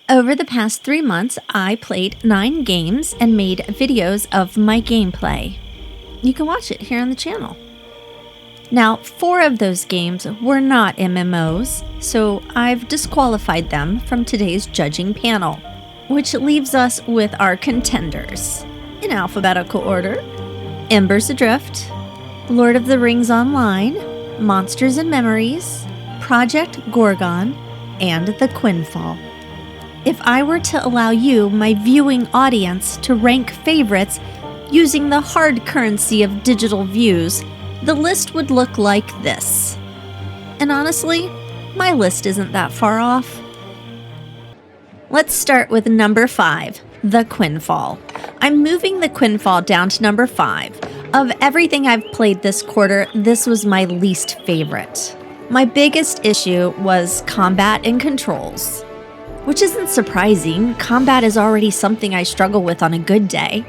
Over the past 3 months, I played 9 games and made videos of my gameplay. You can watch it here on the channel. Now, 4 of those games were not MMOs, so I've disqualified them from today's judging panel, which leaves us with our contenders. In alphabetical order: Embers Adrift, Lord of the Rings Online, Monsters and Memories, Project Gorgon, and the Quinfall. If I were to allow you, my viewing audience, to rank favorites using the hard currency of digital views, the list would look like this. And honestly, my list isn't that far off. Let's start with number 5, the Quinfall. I'm moving the Quinfall down to number 5. Of everything I've played this quarter, this was my least favorite. My biggest issue was combat and controls. Which isn't surprising, combat is already something I struggle with on a good day.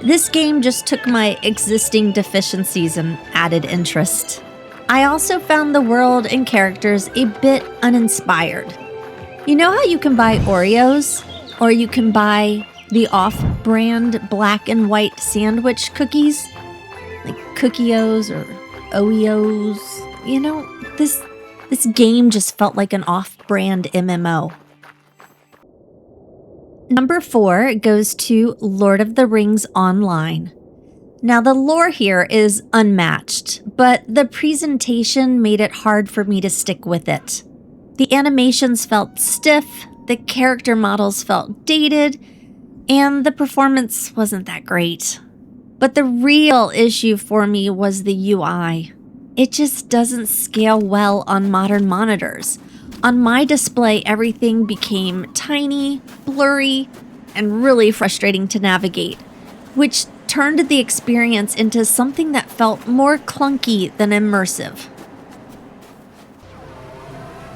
This game just took my existing deficiencies and added interest. I also found the world and characters a bit uninspired. You know how you can buy Oreos? Or you can buy the off-brand black and white sandwich cookies? Like Cookios or Oreos? You know, this game just felt like an off-brand MMO. Number 4 goes to Lord of the Rings Online. Now, the lore here is unmatched, but the presentation made it hard for me to stick with it. The animations felt stiff, the character models felt dated, and the performance wasn't that great. But the real issue for me was the UI. It just doesn't scale well on modern monitors. On my display, everything became tiny, blurry, and really frustrating to navigate, which turned the experience into something that felt more clunky than immersive.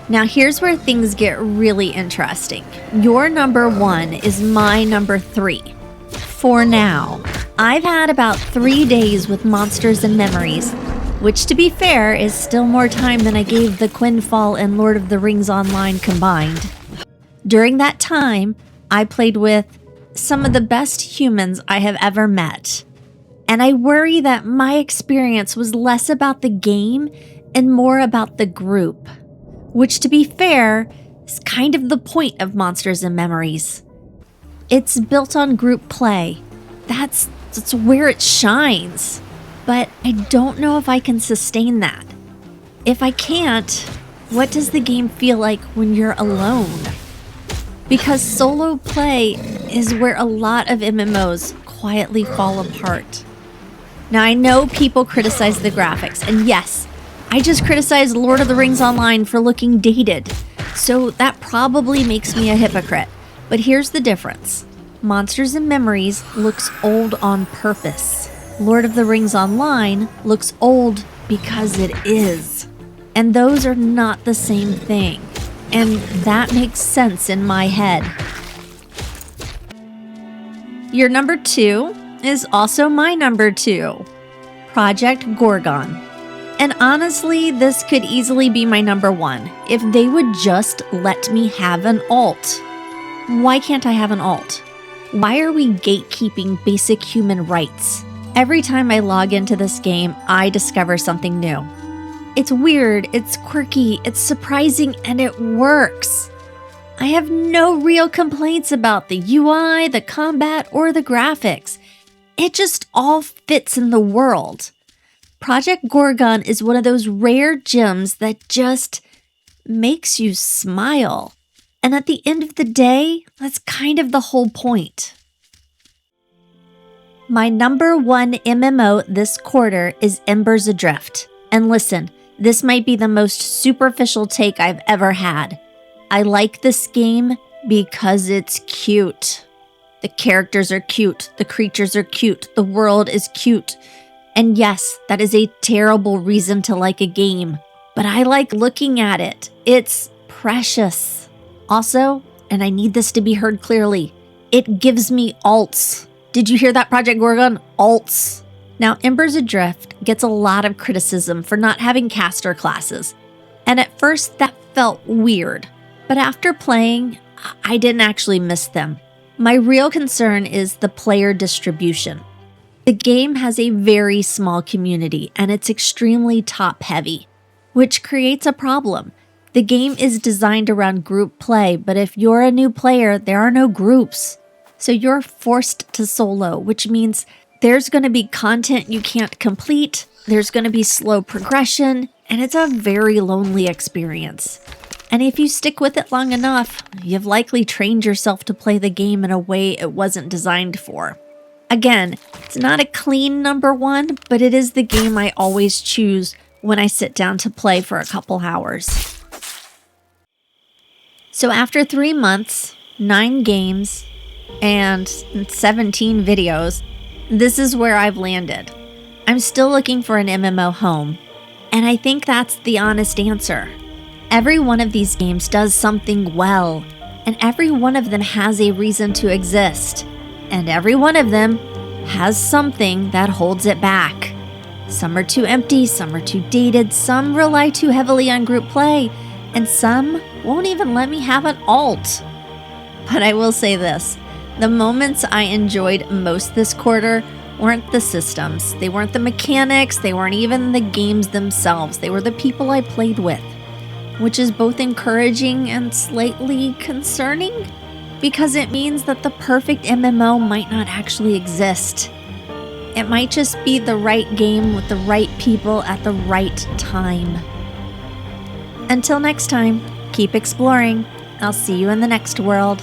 Now here's where things get really interesting. Your number 1 is my number 3. For now. I've had about 3 days with Monsters and Memories, which, to be fair, is still more time than I gave the Quinfall and Lord of the Rings Online combined. During that time, I played with some of the best humans I have ever met. And I worry that my experience was less about the game and more about the group, which, to be fair, is kind of the point of Monsters and Memories. It's built on group play. That's where it shines. But I don't know if I can sustain that. If I can't, what does the game feel like when you're alone? Because solo play is where a lot of MMOs quietly fall apart. Now, I know people criticize the graphics, and yes, I just criticized Lord of the Rings Online for looking dated, so that probably makes me a hypocrite. But here's the difference. Monsters and Memories looks old on purpose. Lord of the Rings Online looks old because it is. And those are not the same thing. And that makes sense in my head. Your number 2 is also my number 2. Project Gorgon. And honestly, this could easily be my number 1 if they would just let me have an alt. Why can't I have an alt? Why are we gatekeeping basic human rights? Every time I log into this game, I discover something new. It's weird, it's quirky, it's surprising, and it works. I have no real complaints about the UI, the combat, or the graphics. It just all fits in the world. Project Gorgon is one of those rare gems that just makes you smile. And at the end of the day, that's kind of the whole point. My number 1 MMO this quarter is Embers Adrift. And listen, this might be the most superficial take I've ever had. I like this game because it's cute. The characters are cute, the creatures are cute, the world is cute. And yes, that is a terrible reason to like a game, but I like looking at it. It's precious. Also, and I need this to be heard clearly, it gives me alts. Did you hear that, Project Gorgon? Alts. Now, Embers Adrift gets a lot of criticism for not having caster classes, and at first that felt weird. But after playing, I didn't actually miss them. My real concern is the player distribution. The game has a very small community and it's extremely top-heavy, which creates a problem. The game is designed around group play, but if you're a new player, there are no groups. So you're forced to solo, which means there's going to be content you can't complete, there's going to be slow progression, and it's a very lonely experience. And if you stick with it long enough, you've likely trained yourself to play the game in a way it wasn't designed for. Again, it's not a clean number one, but it is the game I always choose when I sit down to play for a couple hours. So after 3 months, 9 games, and 17 videos, this is where I've landed. I'm still looking for an MMO home, and I think that's the honest answer. Every one of these games does something well, and every one of them has a reason to exist, and every one of them has something that holds it back. Some are too empty, some are too dated, some rely too heavily on group play, and some won't even let me have an alt. But I will say this, the moments I enjoyed most this quarter weren't the systems, they weren't the mechanics, they weren't even the games themselves, they were the people I played with, which is both encouraging and slightly concerning, because it means that the perfect MMO might not actually exist. It might just be the right game with the right people at the right time. Until next time, keep exploring. I'll see you in the next world.